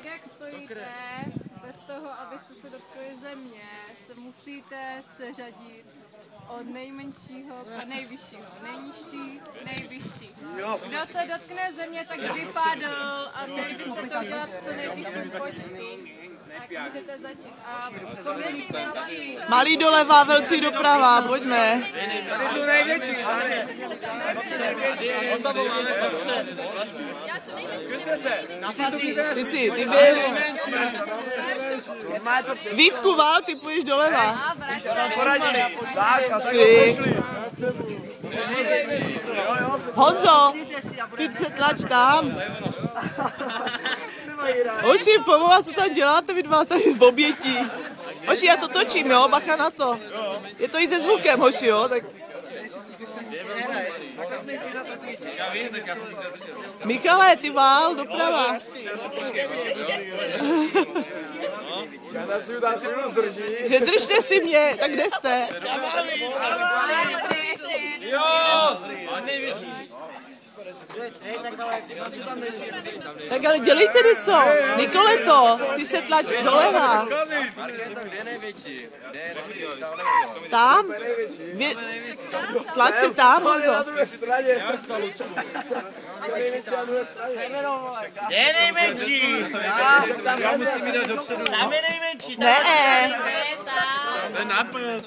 jak stojíte, bez toho, abyste se dotkli země, se musíte seřadit od nejmenšího k nejvyššího. Nejnižší, nejvyšší. Kdo se dotkne země, tak vypadl a měli byste to dělat co nejvyšším počtu. Tak můžete začít. A co nejmenší. Malý doleva, velcí doprava, pojďme. Tady jsou největší. Ty běž. Vítku, Vál, ty půjdeš doleva. Tak, asi. Honzo, ty se tlač tam. Hoši, pomoha, co tam děláte vy dva tady v obětí. Hoši, já to točím, jo, bacha na to. Je to i se zvukem, hoši, jo, tak... Michale, ty Vál, doprava. Že držte si mě, tak kde jste? Jo, největší. Tak ale dělejte něco. Nikoleto, ty se tlač doleva. Kde je největší? Tam? Tlač se tam, Honzo. Kde je nejmenší? Já musím jít dopředu. Tam je nejmenší. Ne. To je náplň.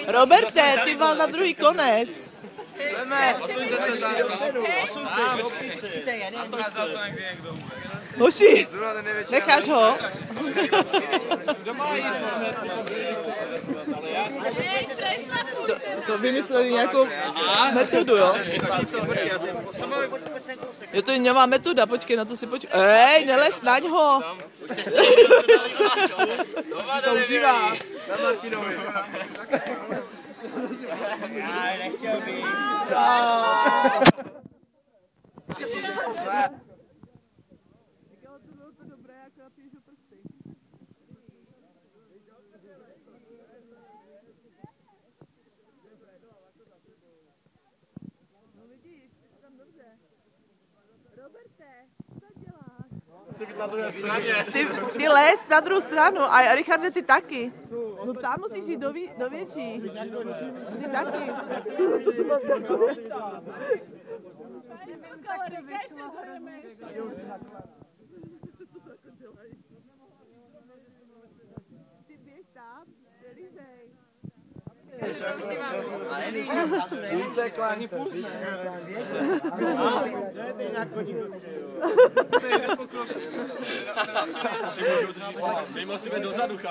Roberte, ty Val na druhý konec. Osuňte se tam. Hoši, necháš ho? To vymysleli nějakou metodu, jo? Je to nová metoda, počkej, na to si počkej. Ej, nelez naň ho! To užívá. Já nechtěl být. Ty les na druhou stranu a Richarde, ty taky. No tam musíš jít do větší. Ty taky. Co to máš jako? Ty běž tam, nelízej. Více klání půl. Musíme dozadu.